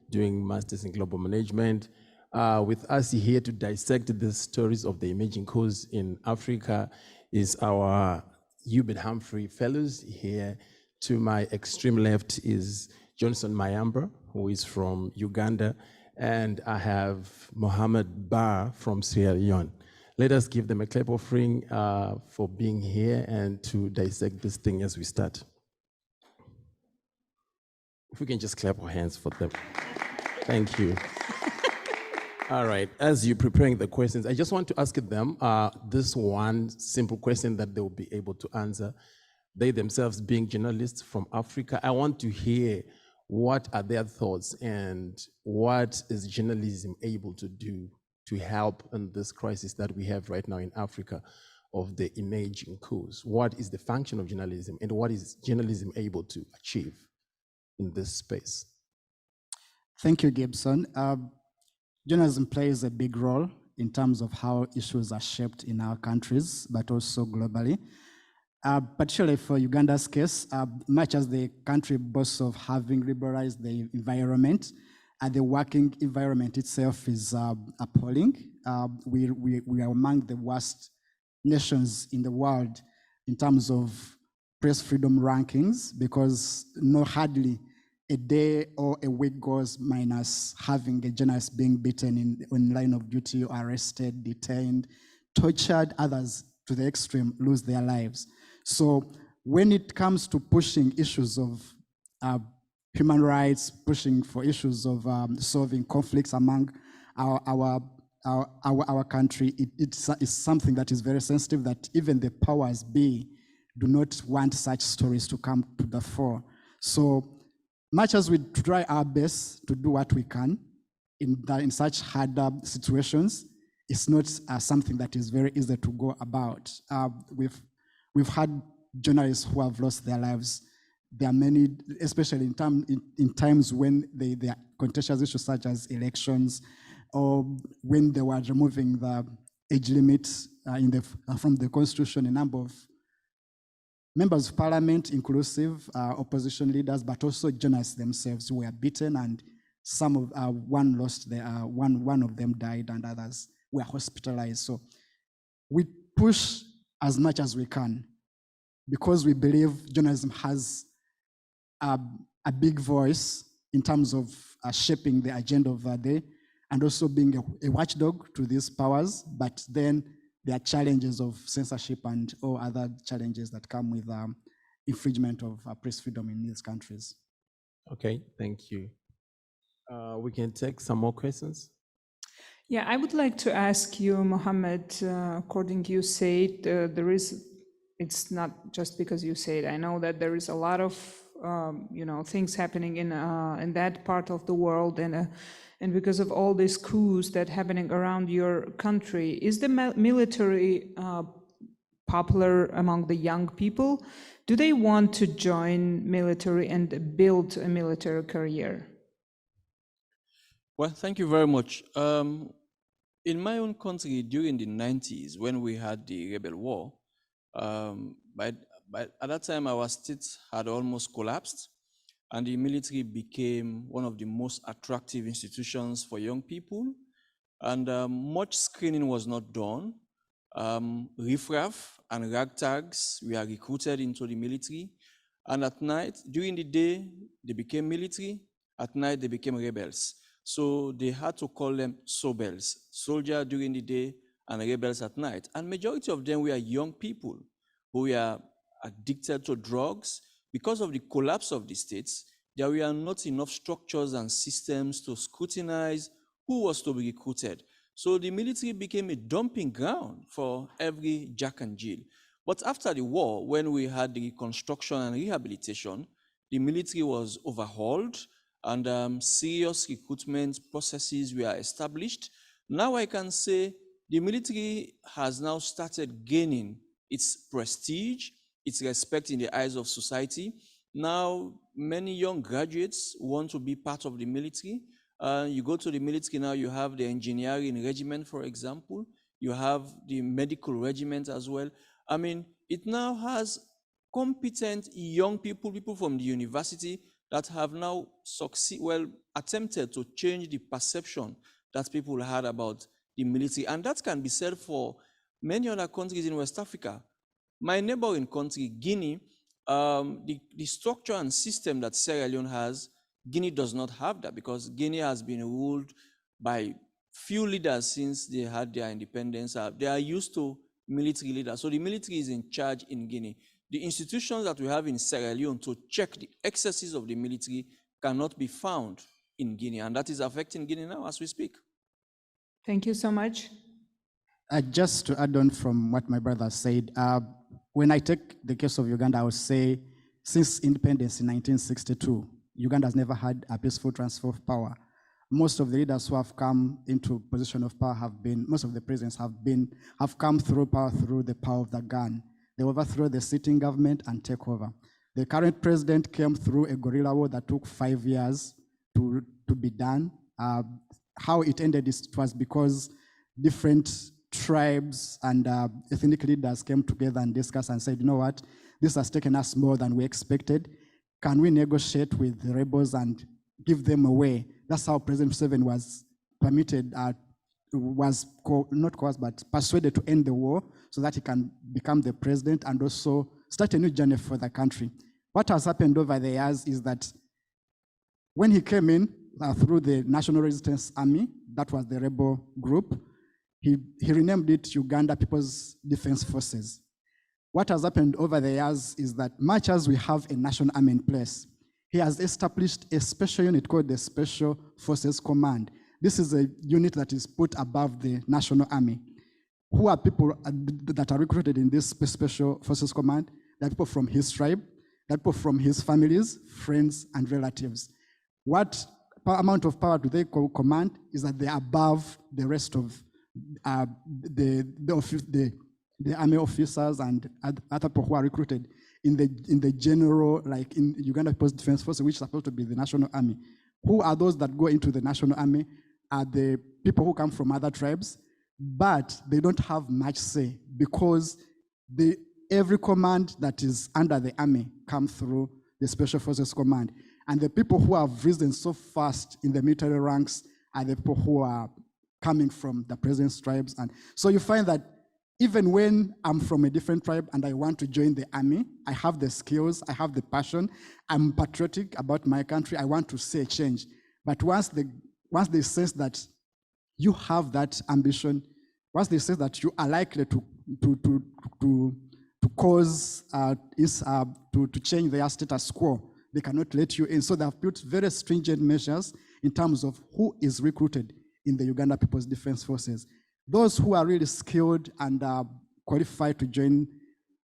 doing Masters in Global Management. With us here to dissect the stories of the emerging coups in Africa is our Hubert Humphrey Fellows. Here to my extreme left is Johnson Mayamba, who is from Uganda, and I have Mohammed Bar from Sierra Leone. Let us give them a clap offering for being here and to dissect this thing as we start. If we can just clap our hands for them. Thank you. All right, as you're preparing the questions, I just want to ask them this one simple question that they will be able to answer. They themselves being journalists from Africa, I want to hear what are their thoughts and what is journalism able to do to help in this crisis that we have right now in Africa of the emerging coups. What is the function of journalism and what is journalism able to achieve in this space? Thank you, Gibson. Journalism plays a big role in terms of how issues are shaped in our countries, but also globally. Particularly for Uganda's case, much as the country boasts of having liberalized the environment, the working environment itself is appalling. We are among the worst nations in the world in terms of press freedom rankings, because hardly a day or a week goes minus having a journalist being beaten in line of duty, or arrested, detained, tortured, others to the extreme lose their lives. So when it comes to pushing issues of human rights, pushing for issues of solving conflicts among our country, it's something that is very sensitive, that even the powers be do not want such stories to come to the fore. So much as we try our best to do what we can in such hard situations, it's not something that is very easy to go about. We've had journalists who have lost their lives. There are many, especially in times when there are contentious issues such as elections, or when they were removing the age limit from the constitution. A number of members of parliament, inclusive opposition leaders, but also journalists themselves, were beaten, and one of them died, and others were hospitalized. So we push as much as we can, because we believe journalism has a big voice in terms of shaping the agenda of the day, and also being a watchdog to these powers. But then there are challenges of censorship and all other challenges that come with infringement of press freedom in these countries. Okay, thank you. We can take some more questions. Yeah, I would like to ask you, Mohammed, according to you said, it's not just because you said, I know that there is a lot of things happening in that part of the world, and because of all these coups that happening around your country, is the military popular among the young people? Do they want to join military and build a military career? Well, thank you very much. In my own country, during the 90s, when we had the rebel war, at that time, our state had almost collapsed, and the military became one of the most attractive institutions for young people. And much screening was not done. Riffraff and ragtags were recruited into the military. And at night, during the day, they became military. At night, they became rebels. So they had to call them sobels, soldier during the day and rebels at night. And majority of them were young people who were addicted to drugs. Because of the collapse of the states, there were not enough structures and systems to scrutinize who was to be recruited. So the military became a dumping ground for every Jack and Jill. But after the war, when we had the reconstruction and rehabilitation, the military was overhauled and serious recruitment processes were established. Now I can say the military has now started gaining its prestige, its respect in the eyes of society. Now, many young graduates want to be part of the military. You go to the military now, you have the engineering regiment, for example. you have the medical regiment as well. I mean, it now has competent young people from the university that have now attempted to change the perception that people had about the military. And that can be said for many other countries in West Africa. My neighboring country, Guinea, the structure and system that Sierra Leone has, Guinea does not have that, because Guinea has been ruled by few leaders since they had their independence. They are used to military leaders. So the military is in charge in Guinea. The institutions that we have in Sierra Leone to check the excesses of the military cannot be found in Guinea, and that is affecting Guinea now as we speak. Thank you so much. Just to add on from what my brother said, when I take the case of Uganda, I would say since independence in 1962, Uganda has never had a peaceful transfer of power. Most of the leaders who have come into position of power most of the presidents have come through power through the power of the gun. They overthrew the sitting government and take over. The current president came through a guerrilla war that took 5 years to be done. How it ended was because different tribes and ethnic leaders came together and discussed and said, you know what, this has taken us more than we expected. Can we negotiate with the rebels and give them away? That's how President Museveni was permitted, not coerced, but persuaded to end the war so that he can become the president and also start a new journey for the country. What has happened over the years is that when he came in through the National Resistance Army, that was the rebel group, he renamed it Uganda People's Defense Forces. What has happened over the years is that much as we have a national army in place, he has established a special unit called the Special Forces Command. This is a unit that is put above the national army. Who are people that are recruited in this Special Forces Command? They're people from his tribe, they're people from his families, friends, and relatives. What amount of power do they command is that they're above the rest of the army officers and other people who are recruited in the general, like in Uganda People's Defense Force, which is supposed to be the national army. Who are those that go into the national army? Are the people who come from other tribes, but they don't have much say because every command that is under the army comes through the Special Forces Command. And the people who have risen so fast in the military ranks are the people who are coming from the president's tribes. And so you find that even when I'm from a different tribe and I want to join the army, I have the skills, I have the passion, I'm patriotic about my country, I want to see a change. But once they sense that you have that ambition, once they say that you are likely to cause, to change their status quo, they cannot let you in. So they have put very stringent measures in terms of who is recruited in the Uganda People's Defense Forces. Those who are really skilled and qualified to join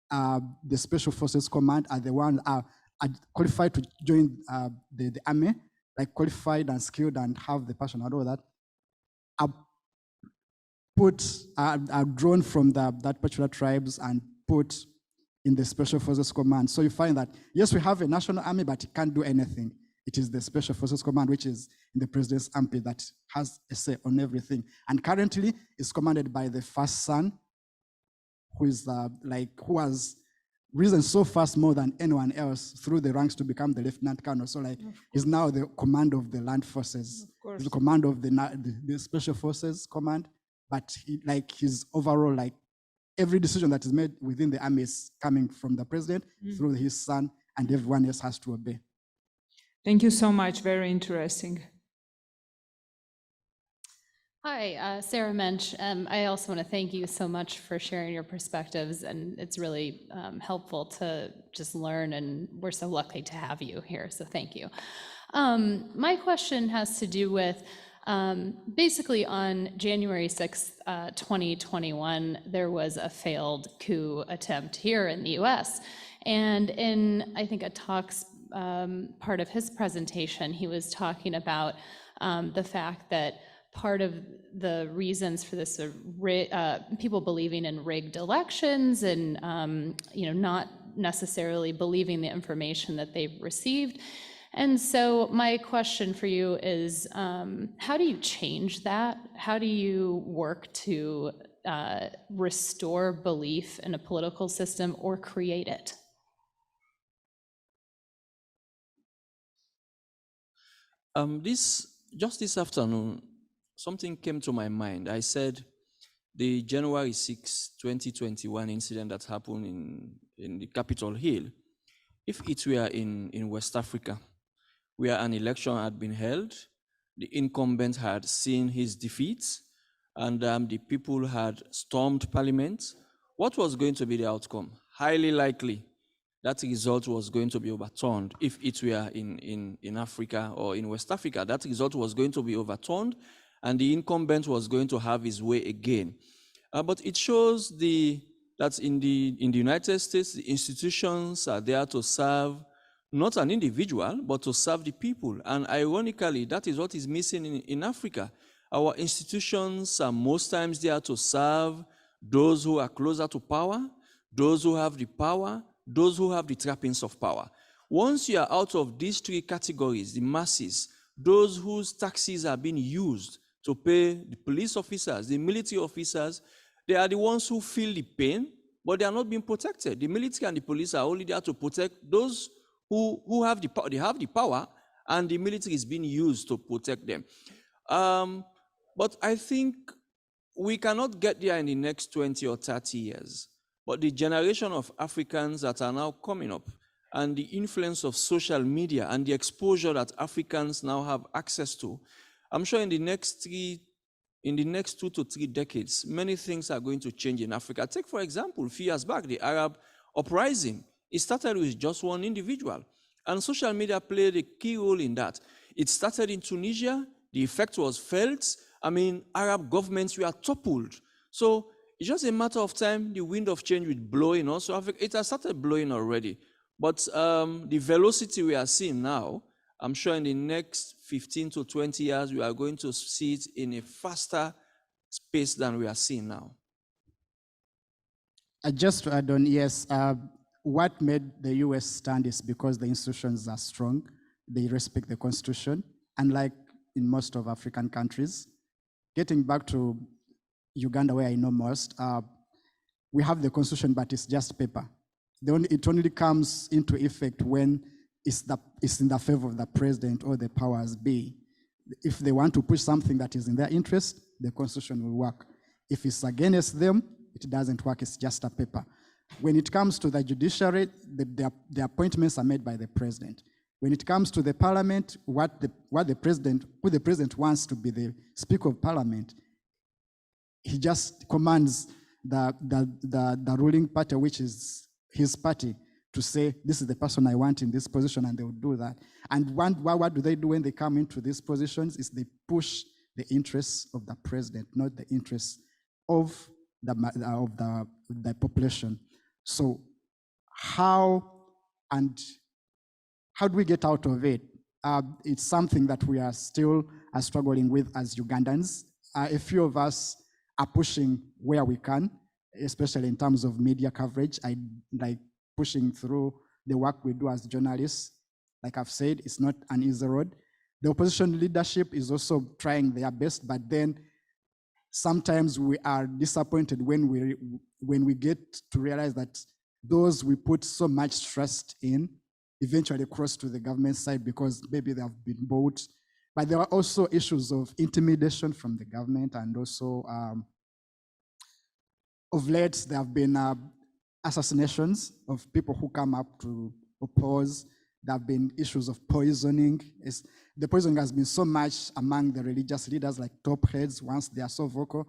the Special Forces Command are the ones are qualified to join the army, like qualified and skilled and have the passion and all that, are drawn from that particular tribes and put in the Special Forces Command. So you find that, yes, we have a national army, but it can't do anything. It is the Special Forces Command, which is in the president's armpit, that has a say on everything. And currently, it's commanded by the first son, who is who has risen so fast more than anyone else through the ranks to become the lieutenant colonel. So he's now the command of the land forces, the command of the Special Forces Command. But his overall, every decision that is made within the army is coming from the president through his son, and everyone else has to obey. Thank you so much. Very interesting. Hi, Sarah Mensch. I also want to thank you so much for sharing your perspectives, and it's really helpful to just learn, and we're so lucky to have you here, so thank you. My question has to do with, basically on January 6th, 2021, there was a failed coup attempt here in the US. And in, I think, a talks part of his presentation, he was talking about the fact that part of the reasons for this people believing in rigged elections and not necessarily believing the information that they've received. And so my question for you is, how do you change that? How do you work to restore belief in a political system or create it? Just this afternoon, something came to my mind. I said the January 6, 2021 incident that happened in the Capitol Hill, if it were in West Africa, where an election had been held, the incumbent had seen his defeat, and the people had stormed parliament, what was going to be the outcome? Highly likely that result was going to be overturned. If it were in Africa or in West Africa, that result was going to be overturned, and the incumbent was going to have his way again. But it shows that in the United States, the institutions are there to serve not an individual, but to serve the people. And ironically, that is what is missing in Africa. Our institutions are most times there to serve those who are closer to power, those who have the power, those who have the trappings of power. Once you are out of these three categories, the masses, those whose taxes are being used to pay the police officers, the military officers, they are the ones who feel the pain, but they are not being protected. The military and the police are only there to protect those who have the power. They have the power, and the military is being used to protect them. But I think we cannot get there in the next 20 or 30 years. But the generation of Africans that are now coming up, and the influence of social media and the exposure that Africans now have access to, I'm sure in the next 2 to 3 decades, many things are going to change in Africa. Take, for example, a few years back, the Arab uprising. It started with just one individual, and social media played a key role in that. It started in Tunisia. The effect was felt. I mean, Arab governments were toppled. So it's just a matter of time, the wind of change will blow in also Africa. It has started blowing already. But the velocity we are seeing now, I'm sure in the next 15 to 20 years, we are going to see it in a faster space than we are seeing now. Just to add on, yes, what made the US stand is because the institutions are strong. They respect the Constitution, unlike in most of African countries. Getting back to Uganda, where I know most, we have the Constitution, but it's just paper. It only comes into effect when it's in the favor of the president or the powers be. If they want to push something that is in their interest, the Constitution will work. If it's against them, it doesn't work, it's just a paper. When it comes to the judiciary, the appointments are made by the president. When it comes to the parliament, who the president wants to be the Speaker of Parliament, he just commands the ruling party, which is his party, to say, this is the person I want in this position, and they will do that. And what do they do when they come into these positions? Is they push the interests of the president, not the interests of the population. So how do we get out of it? It's something that we are still struggling with as Ugandans. A few of us are pushing where we can, especially in terms of media coverage. I like pushing through the work we do as journalists. Like I've said, it's not an easy road. The opposition leadership is also trying their best, but then sometimes we are disappointed when we get to realize that those we put so much trust in eventually cross to the government side because maybe they have been bought. But there are also issues of intimidation from the government, and also of late there have been assassinations of people who come up to oppose. There have been issues of poisoning. The poisoning has been so much among the religious leaders, like top heads, once they are so vocal.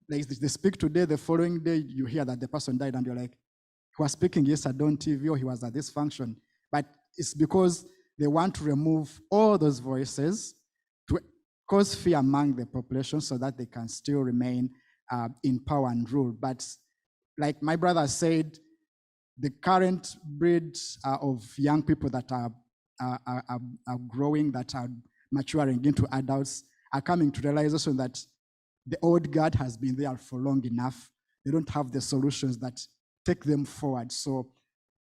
Like they speak today, the following day you hear that the person died, and you're like, he was speaking yesterday on TV, or he was at this function. But it's because they want to remove all those voices to cause fear among the population so that they can still remain in power and rule. But like my brother said, the current breed of young people that are growing, that are maturing into adults, are coming to realization that the old guard has been there for long enough. They don't have the solutions that take them forward. So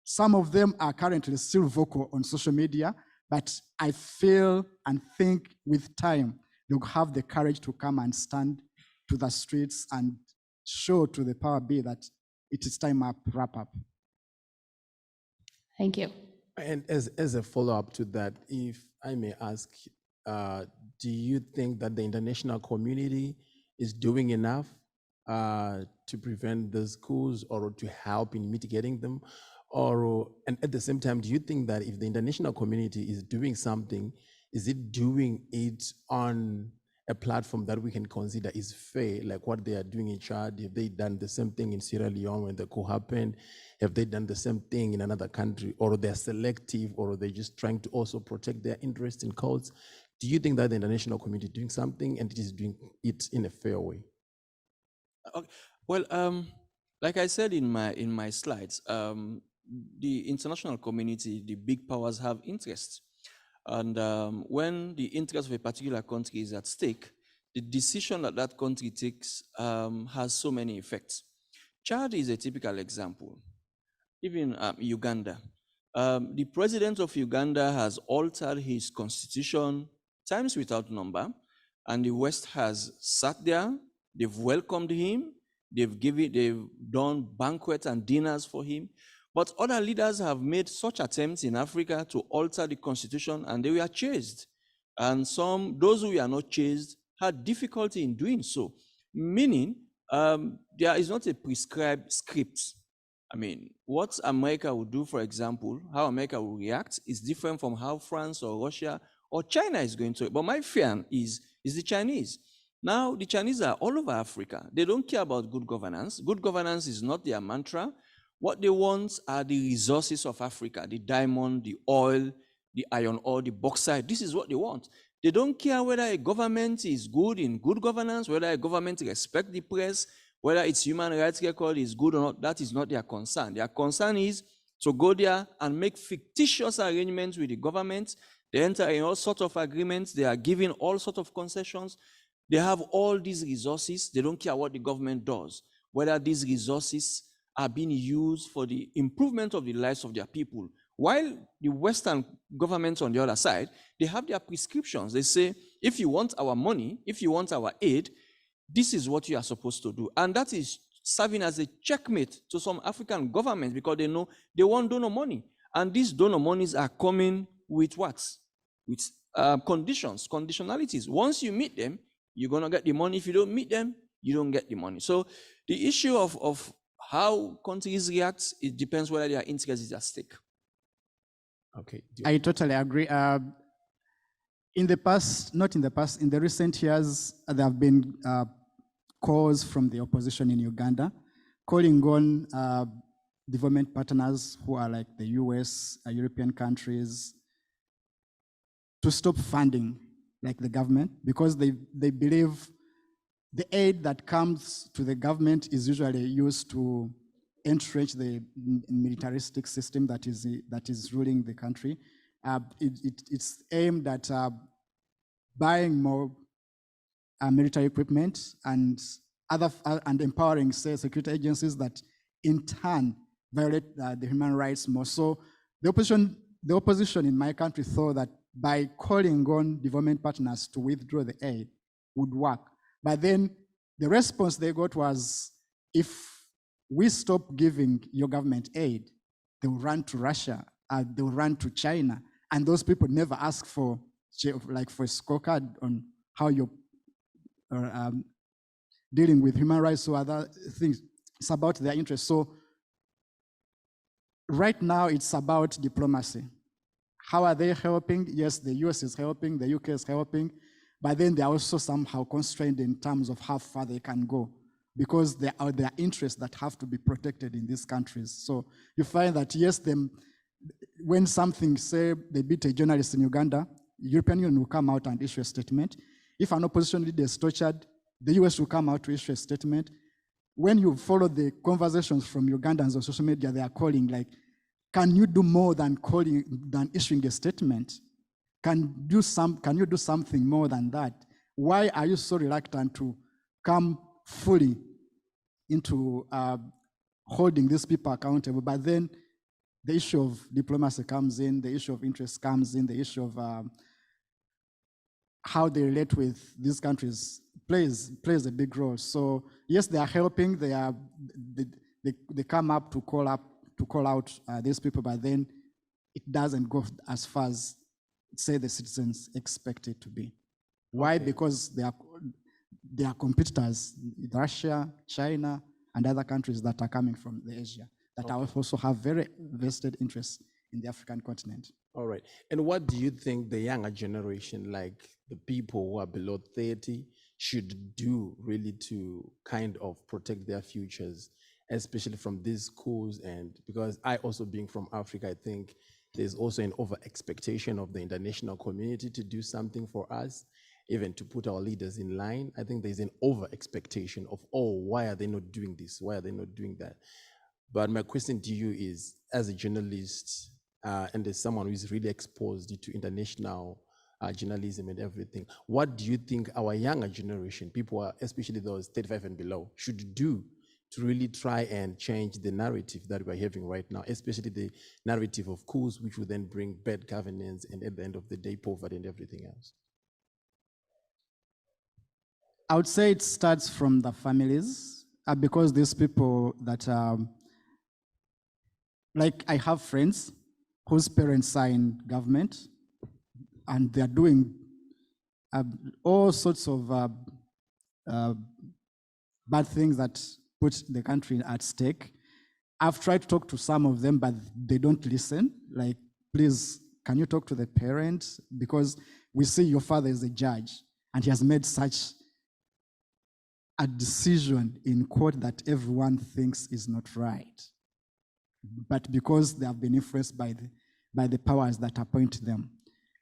some of them are currently still vocal on social media, but I feel and think with time, they'll have the courage to come and stand to the streets and show to the power be that it is time up, wrap up. Thank you. And as a follow-up to that, if I may ask, do you think that the international community is doing enough to prevent these coups or to help in mitigating them? And at the same time, do you think that if the international community is doing something, is it doing it on a platform that we can consider is fair, like what they are doing in Chad? Have they done the same thing in Sierra Leone when the coup happened? Have they done the same thing in another country? Or they're selective, or they're just trying to also protect their interests in codes? Do you think that the international community is doing something and it is doing it in a fair way? Okay. Well, like I said in my slides, the international community, the big powers have interests. And when the interest of a particular country is at stake, the decision that that country takes has so many effects. Chad is a typical example. Even Uganda. The president of Uganda has altered his constitution times without number, and the West has sat there, they've welcomed him, they've done banquets and dinners for him. But other leaders have made such attempts in Africa to alter the constitution, and they were chased. And those who were not chased, had difficulty in doing so. Meaning, there is not a prescribed script. I mean, what America will do, for example, how America will react is different from how France or Russia or China is going to. But my fear is the Chinese. Now, the Chinese are all over Africa. They don't care about good governance. Good governance is not their mantra. What they want are the resources of Africa, the diamond, the oil, the iron ore, the bauxite. This is what they want. They don't care whether a government is good in good governance, whether a government respects the press, whether its human rights record is good or not. That is not their concern. Their concern is to go there and make fictitious arrangements with the government. They enter in all sorts of agreements. They are giving all sorts of concessions. They have all these resources. They don't care what the government does, whether these resources are being used for the improvement of the lives of their people. While the Western governments on the other side, they have their prescriptions. They say, if you want our money, if you want our aid, this is what you are supposed to do. And that is serving as a checkmate to some African governments because they know they want donor money. And these donor monies are coming with what? With conditions, conditionalities. Once you meet them, you're going to get the money. If you don't meet them, you don't get the money. So the issue of how countries react, it depends whether their interest is at stake. Okay. I totally agree. In the recent years, there have been calls from the opposition in Uganda calling on development partners who are like the US, European countries, to stop funding like the government because they believe the aid that comes to the government is usually used to entrench the militaristic system that is ruling the country. It's aimed at buying more military equipment and empowering, say, security agencies that in turn violate the human rights more. So the opposition in my country thought that by calling on development partners to withdraw the aid would work. But then the response they got was, if we stop giving your government aid, they will run to Russia, they will run to China, and those people never ask for a scorecard on how you're dealing with human rights or other things. It's about their interests. So right now it's about diplomacy. How are they helping? Yes, the US is helping, the UK is helping, but then they're also somehow constrained in terms of how far they can go because there are their interests that have to be protected in these countries. So you find that, yes, when something, say, they beat a journalist in Uganda, the European Union will come out and issue a statement. If an opposition leader is tortured, the US will come out to issue a statement. When you follow the conversations from Ugandans on social media, they are calling like, can you do more than issuing a statement? Can you do something more than that? Why are you so reluctant to come fully into holding these people accountable? But then the issue of diplomacy comes in, the issue of interest comes in, the issue of how they relate with these countries plays a big role. So yes, they are helping. They come up to call out these people, but then it doesn't go as far as, say, the citizens expect it to be. Why? Okay. Because they are competitors, Russia, China, and other countries that are coming from the Asia that also have very vested interests in the African continent. All right. And what do you think the younger generation, like the people who are below 30, should do really to kind of protect their futures, especially from these coups? And because I also being from Africa, I think there's also an over expectation of the international community to do something for us, even to put our leaders in line. I think there's an over expectation of, oh, why are they not doing this? Why are they not doing that? But my question to you is, as a journalist, and as someone who is really exposed to international journalism and everything, what do you think our younger generation, people, especially those 35 and below, should do to really try and change the narrative that we're having right now, especially the narrative of coups, which will then bring bad governance and at the end of the day, poverty and everything else? I would say it starts from the families, because these people that, like I have friends whose parents are in government, and they're doing all sorts of bad things that put the country at stake. I've tried to talk to some of them, but they don't listen. Like, please, can you talk to the parents? Because we see your father is a judge, and he has made such a decision in court that everyone thinks is not right. But because they have been influenced by the powers that appoint them.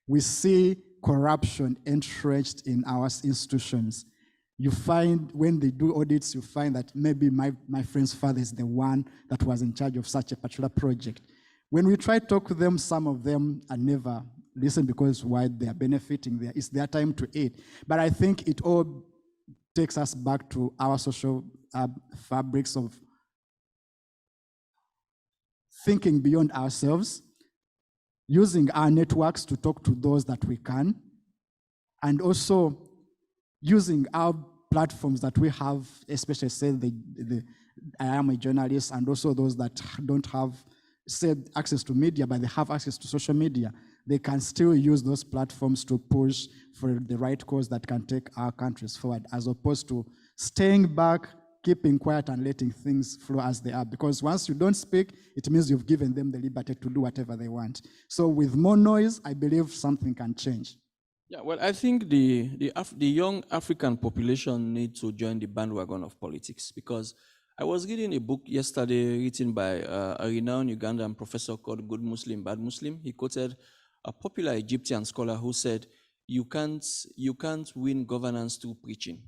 We see corruption entrenched in our institutions. You find, when they do audits, you find that maybe my friend's father is the one that was in charge of such a particular project. When we try to talk to them, some of them are never listen, because why they are benefiting, it's their time to eat. But I think it all takes us back to our social fabrics of thinking beyond ourselves, using our networks to talk to those that we can, and also using our platforms that we have, especially say I am a journalist, and also those that don't have access to media, but they have access to social media. They can still use those platforms to push for the right cause that can take our countries forward, as opposed to staying back, keeping quiet and letting things flow as they are. Because once you don't speak, it means you've given them the liberty to do whatever they want. So with more noise, I believe something can change. Yeah, well, I think the young African population need to join the bandwagon of politics, because I was reading a book yesterday written by a renowned Ugandan professor called Good Muslim, Bad Muslim. He quoted a popular Egyptian scholar who said, you can't win governance through preaching.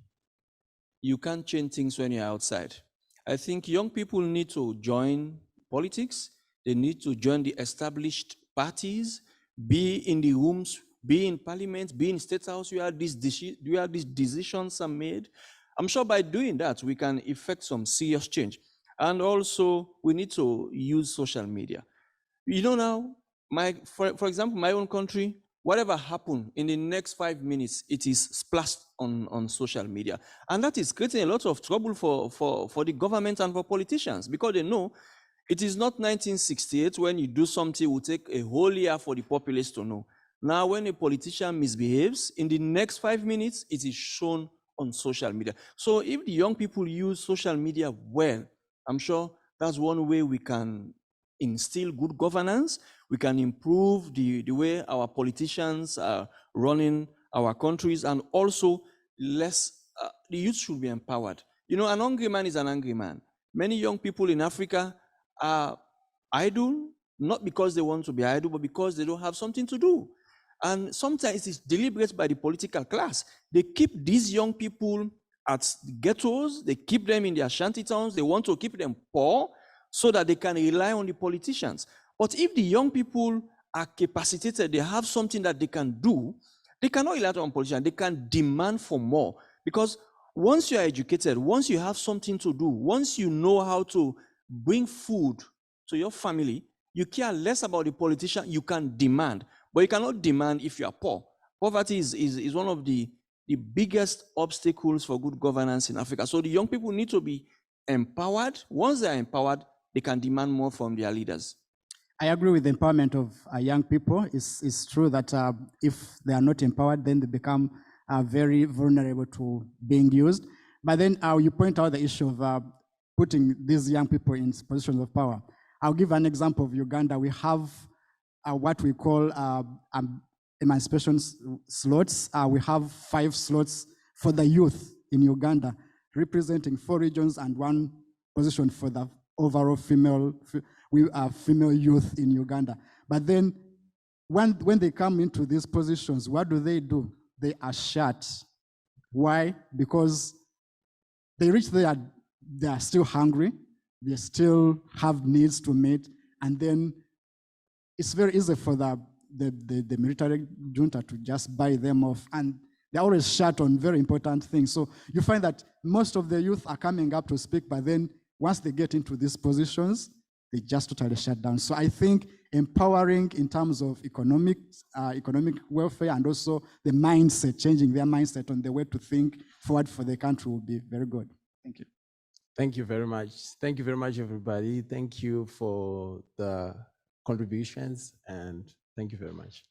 You can't change things when you're outside. I think young people need to join politics. They need to join the established parties, be in the rooms, be in parliament, be in state house where these decisions are made. I'm sure by doing that, we can effect some serious change. And also, we need to use social media. You know now, for example, my own country, whatever happened in the next 5 minutes, it is splashed on social media. And that is creating a lot of trouble for the government and for politicians, because they know it is not 1968 when you do something, it will take a whole year for the populace to know. Now, when a politician misbehaves, in the next 5 minutes, it is shown on social media. So if the young people use social media well, I'm sure that's one way we can instill good governance. We can improve the way our politicians are running our countries, and also the youth should be empowered. You know, an hungry man is an angry man. Many young people in Africa are idle, not because they want to be idle, but because they don't have something to do. And sometimes it's deliberate by the political class. They keep these young people at ghettos, they keep them in their shanty towns, they want to keep them poor so that they can rely on the politicians. But if the young people are capacitated, they have something that they can do, they cannot rely on politicians, they can demand for more. Because once you are educated, once you have something to do, once you know how to bring food to your family, you care less about the politician, you can demand. But you cannot demand if you are poor. Poverty is one of the the biggest obstacles for good governance in Africa. So the young people need to be empowered. Once they're empowered, they can demand more from their leaders. I agree with the empowerment of young people. It's true that if they are not empowered, then they become very vulnerable to being used. But then you point out the issue of putting these young people in positions of power. I'll give an example of Uganda. We have what we call emancipation slots. We have 5 slots for the youth in Uganda, representing 4 regions and 1 position for the overall female youth in Uganda. But then when they come into these positions, what do? They are shut. Why? Because they reach there, they are still hungry, they still have needs to meet, and then it's very easy for the military junta to just buy them off, and they're always shut on very important things. So you find that most of the youth are coming up to speak, but then once they get into these positions, they just totally shut down. So I think empowering in terms of economic welfare and also the mindset, changing their mindset on the way to think forward for the country will be very good. Thank you. Thank you very much. Thank you very much, everybody. Thank you for the contributions, and thank you very much.